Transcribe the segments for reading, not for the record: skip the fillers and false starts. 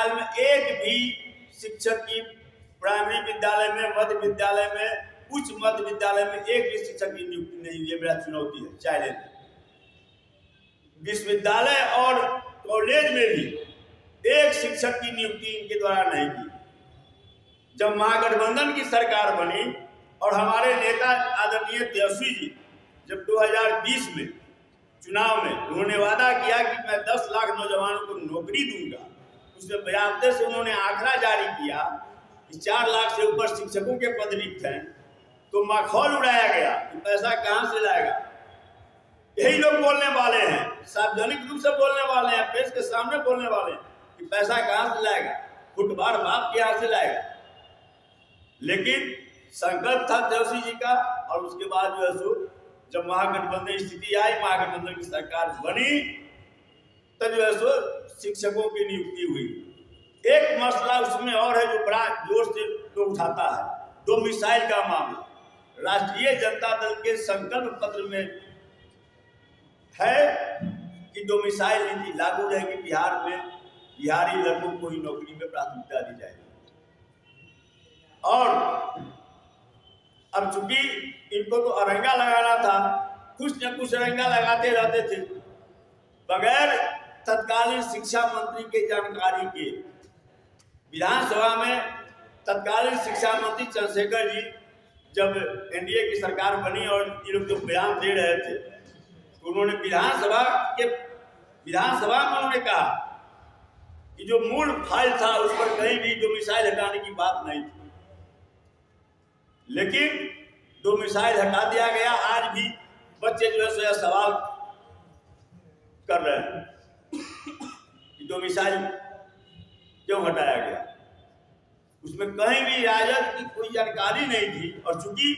काल में एक भी शिक्षक की प्राइमरी विद्यालय में, मध्य विद्यालय में, उच्च मध्य विद्यालय में एक भी शिक्षक की नियुक्ति नहीं हुई है। मेरा चुनौती है, चैलेंज। विश्वविद्यालय और कॉलेज में भी एक शिक्षक की नियुक्ति इनके द्वारा नहीं की। जब महागठबंधन की सरकार बनी और हमारे नेता आदरणीय तेजस्वी जी जब 2020 में चुनाव में उन्होंने वादा किया कि मैं 10 लाख नौजवानों को नौकरी दूंगा, उसमें बयाबते से उन्होंने आंकड़ा जारी किया कि 4 लाख से ऊपर शिक्षकों के पद रिक्त हैं, तो माखौल उड़ाया गया कि पैसा कहां से लाएगा। यही लोग बोलने वाले हैं, सार्वजनिक रूप से बोलने वाले हैं, प्रेस के सामने बोलने वाले हैं कि पैसा कहां से लाएगा, फुटबार बाप के यहां से लाएगा। लेकिन संकल्प था तेजस्वी जी का, और उसके बाद जो है सो जब महागठबंधन स्थिति आई, महागठबंधन की सरकार बनी, तब जो है सो शिक्षकों की नियुक्ति हुई। एक मसला उसमें और है जो बड़ा जोर से लोग उठाता है, डोमिसाइल का मामला। राष्ट्रीय जनता दल के संकल्प पत्र में है कि डोमिसाइल नीति लागू रहेगी बिहार में, बिहारी लड़कों को ही नौकरी में प्राथमिकता दी जाएगी। और अब चूंकि इनको तो अरंगा लगाना था, कुछ न कुछ अरंगा लगाते रहते थे बगैर तत्कालीन शिक्षा मंत्री के जानकारी के। विधानसभा में तत्कालीन शिक्षा मंत्री चंद्रशेखर जी जब एनडीए की सरकार बनी और ये लोग जो बयान दे रहे थे, तो उन्होंने विधानसभा में उन्होंने कहा कि जो मूल फाइल था उस पर कहीं भी डोमिसाइल हटाने की बात नहीं थी, लेकिन डोमिसाइल हटा दिया गया। आज भी बच्चे जो है सो सवाल कर रहे हैं कि डोमिसाइल क्यों हटाया गया। उसमें कहीं भी राजद की कोई जानकारी नहीं थी, और चूंकि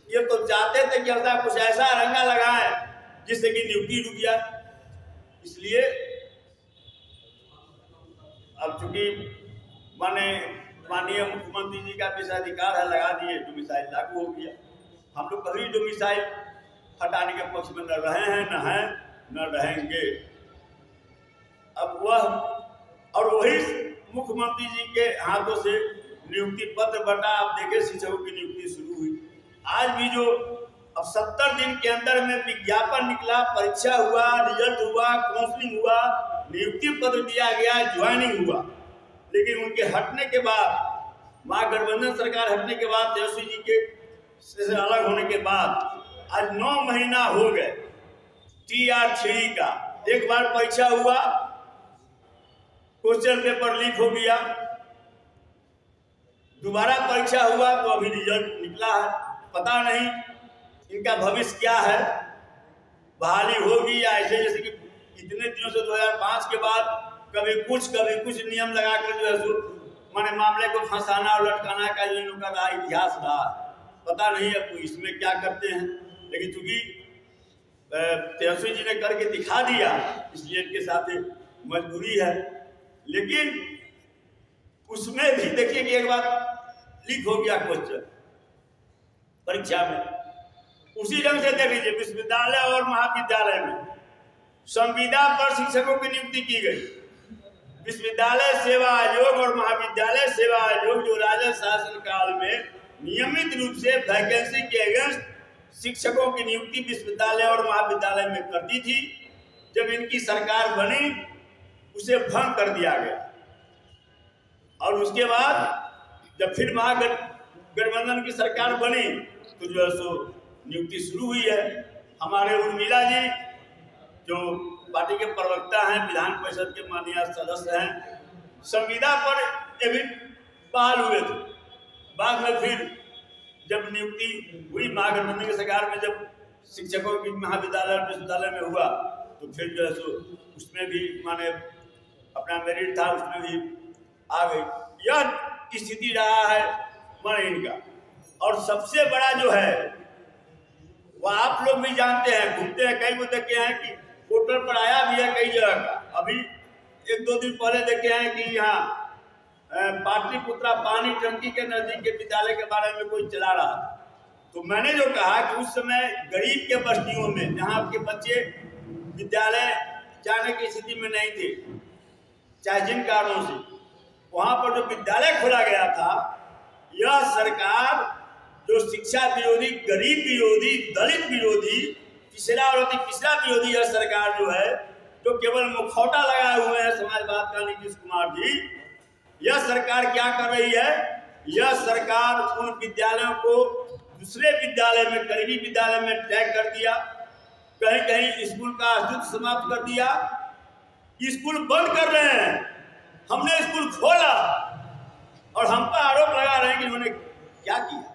ये तो चाहते थे कि ऐसा कुछ ऐसा रंगा लगाए जिससे कि नियुक्ति रुक जाए, इसलिए अब चूंकि माननीय मुख्यमंत्री जी का विशेषाधिकार है, लगा दिए, डोमिसाइल लागू हो गया। हम लोग कभी डोमिसाइल हटाने के पक्ष में न रहे हैं, न रहेंगे। अब वही मुख्यमंत्री जी के हाथों से नियुक्ति पत्र बटा, आप देखें शिक्षकों की नियुक्ति शुरू हुई। आज भी जो अब 70 दिन के अंदर में विज्ञापन निकला, परीक्षा हुआ, रिजल्ट हुआ, काउंसलिंग हुआ, नियुक्ति पत्र दिया गया, ज्वाइनिंग हुआ, लेकिन उनके हटने के बाद, महागठबंधन सरकार हटने के बाद, तेजस्वी जी के से अलग होने के बाद आज 9 महीना हो गए। TR3 का एक बार परीक्षा हुआ, क्वेश्चन पेपर लीक हो गया, दोबारा परीक्षा हुआ तो अभी रिजल्ट निकला है। पता नहीं इनका भविष्य क्या है, बहाली होगी या ऐसे जैसे कि इतने दिनों से 2005 के बाद कभी कुछ नियम लगाकर जो है सो माने मामले को फंसाना और लटकाना का जो इनका रहा इतिहास रहा, पता नहीं है इसमें क्या करते हैं। लेकिन चूंकि तेजस्वी जी ने करके दिखा दिया, इसलिए इनके साथ मजबूरी है। लेकिन उसमें भी देखिए कि एक बार लीक हो गया क्वेश्चन परीक्षा में, उसी ढंग से देख लीजिए विश्वविद्यालय और महाविद्यालय में संविदा पर शिक्षकों की नियुक्ति की गई। विश्वविद्यालय सेवा आयोग और महाविद्यालय सेवा आयोग जो राजद शासन काल में नियमित रूप से वैकेंसी के अगेंस्ट शिक्षकों की नियुक्ति विश्वविद्यालय और महाविद्यालय में करती थी, जब इनकी सरकार बनी उसे भंग कर दिया गया। और उसके बाद जब फिर महागठबंधन की सरकार बनी तो जो है सो नियुक्ति शुरू हुई है। हमारे उर्मिला जी जो पार्टी के प्रवक्ता हैं, विधान परिषद के माननीय सदस्य हैं, संविदा पर एवं बहाल हुए थे। बाद में फिर जब नियुक्ति हुई महागठबंधन की सरकार में, जब शिक्षकों की महाविद्यालय और विश्वविद्यालय में हुआ, तो फिर जो है सो उसमें भी माने अपना मेरिट था, उसमें भी आ गई। यह स्थिति रहा है माने इनका। और सबसे बड़ा जो है वह आप लोग भी जानते हैं, घूमते हैं, कई को देखे हैं कि पोर्टल पर आया भी है कई जगह का। अभी 1-2 दिन पहले देखे हैं कि यहाँ पाटलिपुत्रा पानी टंकी के नजदीक के विद्यालय के बारे में कोई चला रहा था। तो मैंने जो कहा कि उस समय गरीब के बस्तियों में जहाँ आपके बच्चे विद्यालय जाने की स्थिति में नहीं थे, चाहे जिन कारणों से, वहां पर जो विद्यालय खोला गया था, यह सरकार जो शिक्षा विरोधी, गरीब विरोधी, दलित विरोधी, पिछड़ा और अति पिछड़ा विरोधी यह सरकार जो है, जो केवल मुखौटा लगाए हुए हैं समाजवाद का नीतीश कुमार जी, यह सरकार क्या कर रही है? यह सरकार उन विद्यालयों को दूसरे विद्यालय में, करीबी विद्यालय में टैग कर दिया, कहीं कहीं स्कूल का अस्तित्व समाप्त कर दिया, स्कूल बंद कर रहे हैं। हमने स्कूल खोला और हम पर आरोप लगा रहे हैं कि उन्होंने क्या किया।